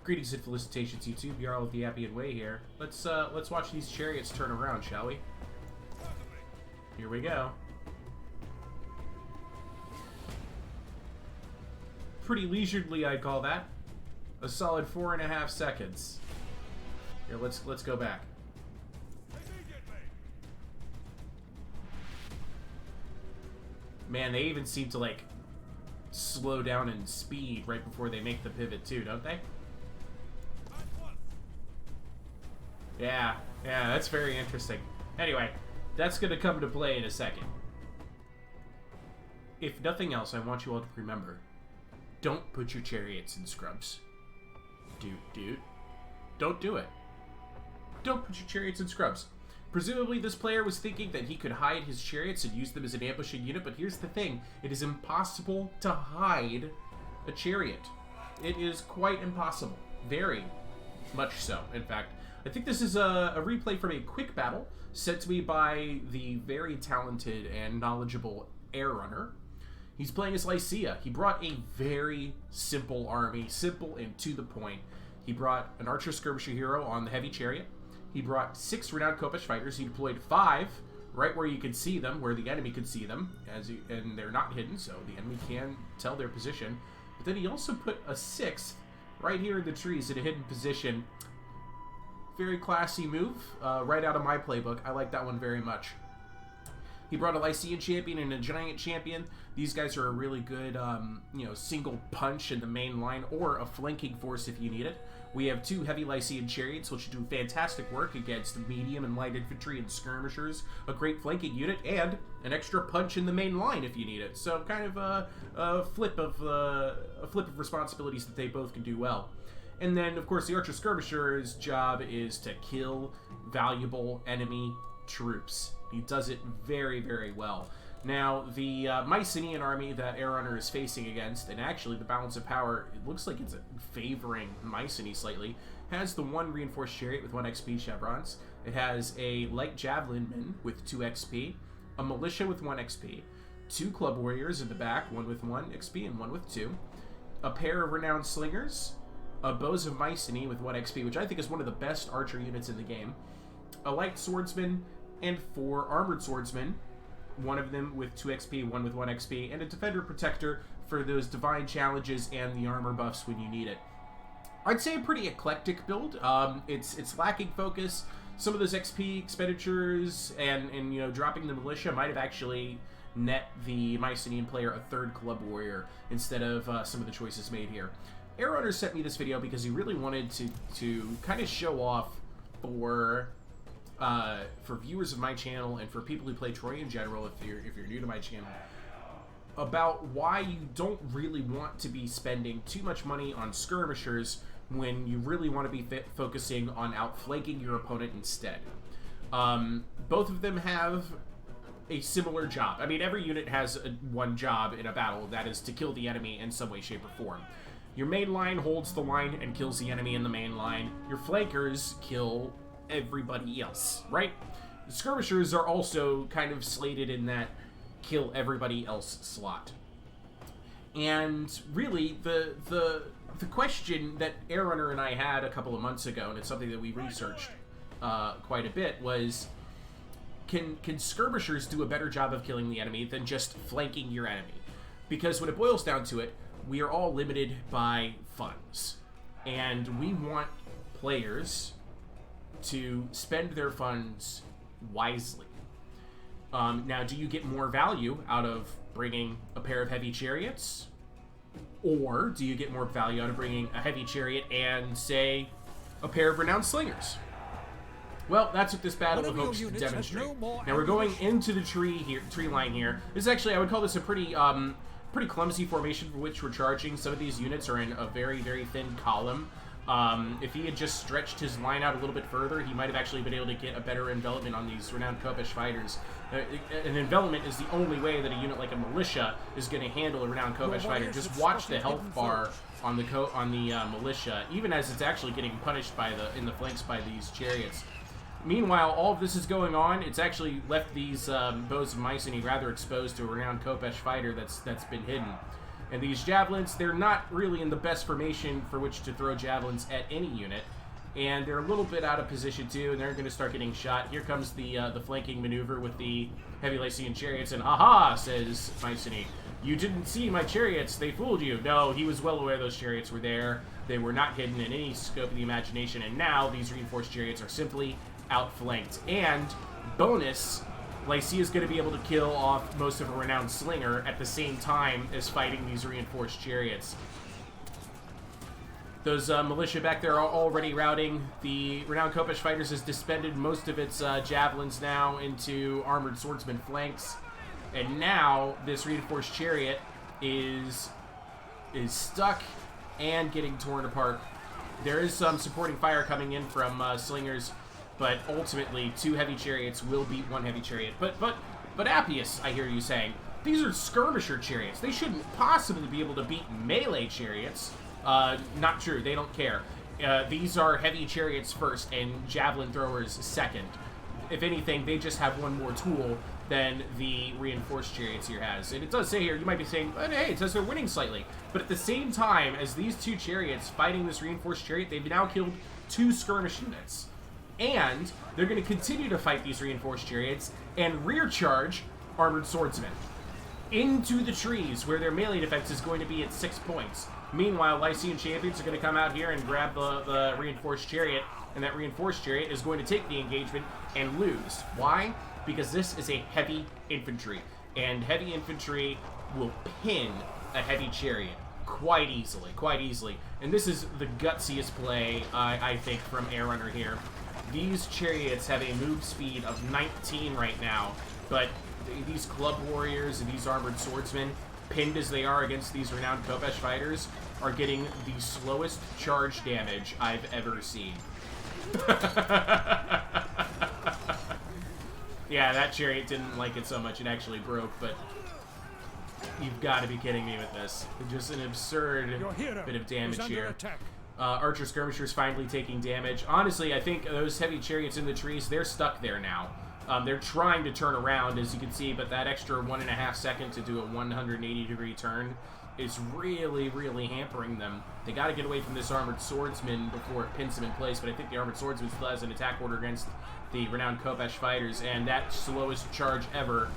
Greetings and felicitations, YouTube. You're all of the Appian Way here. Let's watch these chariots turn around, shall we? Here we go. Pretty leisurely, I'd call that. A solid 4.5 seconds. Here, let's go back. Man, they even seem to like slow down in speed right before they make the pivot too, don't they? Yeah, that's very interesting. Anyway, that's going to come to play in a second. If nothing else, I want you all to remember, don't put your chariots in scrubs. Dude. Don't do it. Don't put your chariots in scrubs. Presumably, this player was thinking that he could hide his chariots and use them as an ambushing unit, but here's the thing. It is impossible to hide a chariot. It is quite impossible. Very much so, in fact. I think this is a replay from a quick battle sent to me by the very talented and knowledgeable Eruner. He's playing as Lycia. He brought a very simple army, simple and to the point. He brought an archer skirmisher hero on the heavy chariot. He brought 6 renowned Kopesh fighters. He deployed 5 right where you could see them, where the enemy could see them, and they're not hidden, so the enemy can tell their position. But then he also put a 6th right here in the trees in a hidden position. Very classy move, right out of my playbook. I like that one very much. He brought a Lycian champion and a giant champion. These guys are a really good, single punch in the main line, or a flanking force if you need it. We have 2 heavy Lycian chariots, which do fantastic work against medium and light infantry and skirmishers. A great flanking unit, and an extra punch in the main line if you need it. So kind of a flip of responsibilities that they both can do well. And then, of course, the archer skirmisher's job is to kill valuable enemy troops. He does it very, very well. Now, the Mycenaean army that Eruner is facing against, and actually the balance of power, it looks like it's favoring Mycenae slightly, has the 1 reinforced chariot with 1 XP chevrons. It has a light javelinman with 2 XP, a militia with 1 XP, 2 club warriors in the back, 1 with 1 XP and 1 with 2, a pair of renowned slingers, a bows of Mycenae with 1 XP, which I think is one of the best archer units in the game, a light swordsman, and 4 armored swordsmen, 1 of them with 2 XP, 1 with 1 XP, and a defender protector for those divine challenges and the armor buffs when you need it. I'd say a pretty eclectic build. It's lacking focus. Some of those XP expenditures and dropping the militia might have actually net the Mycenaean player a 3rd club warrior instead of some of the choices made here. Eruner sent me this video because he really wanted to kind of show off for viewers of my channel and for people who play Troy in general, if you're new to my channel, about why you don't really want to be spending too much money on skirmishers when you really want to be focusing on outflanking your opponent instead. Both of them have a similar job. I mean, every unit has one job in a battle, that is to kill the enemy in some way, shape, or form. Your main line holds the line and kills the enemy in the main line. Your flankers kill everybody else, right? The skirmishers are also kind of slated in that kill everybody else slot. And really, the question that Eruner and I had a couple of months ago, and it's something that we researched quite a bit, was can skirmishers do a better job of killing the enemy than just flanking your enemy? Because when it boils down to it, we are all limited by funds, and we want players to spend their funds wisely. Now, do you get more value out of bringing a pair of heavy chariots? Or do you get more value out of bringing a heavy chariot and, say, a pair of renowned slingers? Well, that's what this battle hopes to demonstrate. Now, we're going into the tree line here. This is actually, I would call this a pretty clumsy formation for which we're charging. Some of these units are in a very, very thin column. If he had just stretched his line out a little bit further, he might have actually been able to get a better envelopment on these renowned Kopesh fighters. An envelopment is the only way that a unit like a militia is going to handle a renowned Kopesh fighter. Just watch the health bar on the militia, even as it's actually getting punished in the flanks by these chariots. Meanwhile, all of this is going on. It's actually left these bows of Mycenae rather exposed to a renowned Kopesh fighter that's been hidden. And these javelins, they're not really in the best formation for which to throw javelins at any unit. And they're a little bit out of position too, and they're going to start getting shot. Here comes the flanking maneuver with the heavy Lycian chariots, and haha, says Mycenae. You didn't see my chariots, they fooled you. No, he was well aware those chariots were there. They were not hidden in any scope of the imagination, and now these reinforced chariots are simply outflanked. And, bonus, Lycia is going to be able to kill off most of a renowned slinger at the same time as fighting these reinforced chariots. Those militia back there are already routing. The renowned Khopesh fighters has dispended most of its javelins now into armored swordsman flanks. And now this reinforced chariot is stuck and getting torn apart. There is some supporting fire coming in from slingers, but ultimately 2 heavy chariots will beat 1 heavy chariot. But Appius, I hear you saying, these are skirmisher chariots. They shouldn't possibly be able to beat melee chariots. Not true. They don't care. These are heavy chariots first and javelin throwers second. If anything, they just have one more tool than the reinforced chariots here has. And it does say here, you might be saying, hey, it says they're winning slightly. But at the same time as these 2 chariots fighting this reinforced chariot, they've now killed 2 skirmish units. And they're going to continue to fight these reinforced chariots and rear charge armored swordsmen into the trees where their melee defense is going to be at 6 points. Meanwhile, Lycian champions are going to come out here and grab the reinforced chariot, and that reinforced chariot is going to take the engagement and lose. Why? Because this is a heavy infantry, and heavy infantry will pin a heavy chariot quite easily. And this is the gutsiest play, I think, from Eruner here. These chariots have a move speed of 19 right now, but these club warriors and these armored swordsmen, pinned as they are against these renowned Khopesh fighters, are getting the slowest charge damage I've ever seen. Yeah, that chariot didn't like it so much it actually broke, but you've got to be kidding me with this. Just an absurd bit of damage here. Archer skirmishers finally taking damage. Honestly, I think those heavy chariots in the trees, they're stuck there now. They're trying to turn around, as you can see, but that extra 1.5 seconds to do a 180-degree turn is really, really hampering them. They got to get away from this armored swordsman before it pins them in place, but I think the armored swordsman still has an attack order against the renowned Khopesh fighters, and that slowest charge ever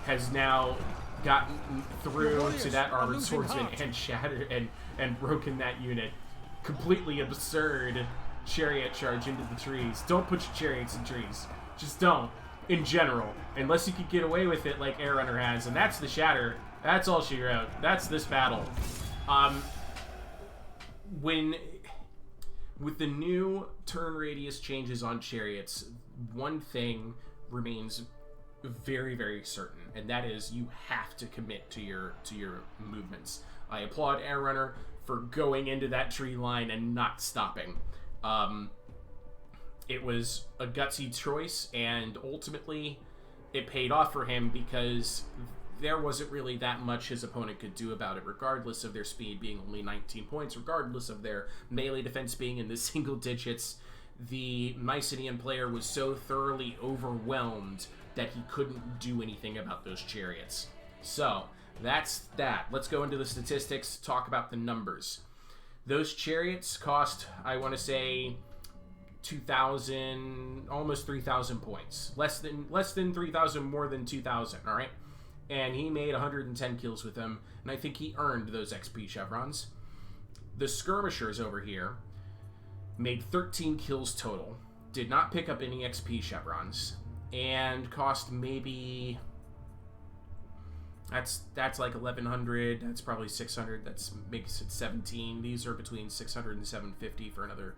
has now gotten through to that armored swordsman and shattered and broken that unit. Completely absurd chariot charge into the trees. Don't put your chariots in trees. Just don't. In general. Unless you could get away with it like Eruner has. And that's the shatter. That's all she wrote. That's this battle. With the new turn radius changes on chariots, one thing remains very, very certain, and that is you have to commit to your movements. I applaud Eruner for going into that tree line and not stopping. It was a gutsy choice, and ultimately it paid off for him because there wasn't really that much his opponent could do about it, regardless of their speed being only 19 points, regardless of their melee defense being in the single digits. The Mycenaean player was so thoroughly overwhelmed that he couldn't do anything about those chariots. So, that's that. Let's go into the statistics, talk about the numbers. Those chariots cost, I want to say, 2,000, almost 3,000 points. Less than 3,000, more than 2,000, all right? And he made 110 kills with them, and I think he earned those XP chevrons. The skirmishers over here made 13 kills total, did not pick up any XP chevrons, and cost maybe... That's like 1,100, that's probably 600, that makes it 17. These are between 600 and 750 for another,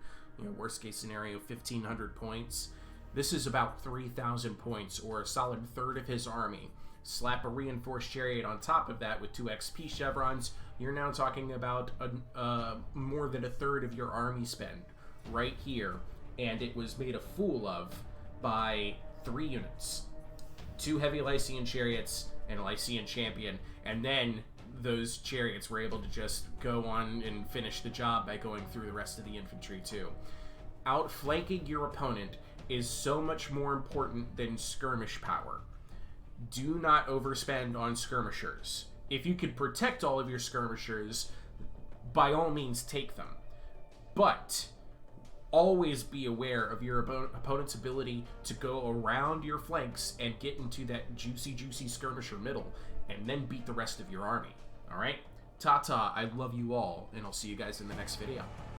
worst case scenario, 1,500 points. This is about 3,000 points, or a solid third of his army. Slap a reinforced chariot on top of that with 2 XP chevrons, you're now talking about more than a third of your army spend right here, and it was made a fool of by 3 units. 2 heavy Lycian chariots and a Lycian champion, and then those chariots were able to just go on and finish the job by going through the rest of the infantry too. Outflanking your opponent is so much more important than skirmish power. Do not overspend on skirmishers. If you could protect all of your skirmishers, by all means take them. But always be aware of your opponent's ability to go around your flanks and get into that juicy skirmisher middle, and then beat the rest of your army. Alright? Ta-ta, I love you all, and I'll see you guys in the next video.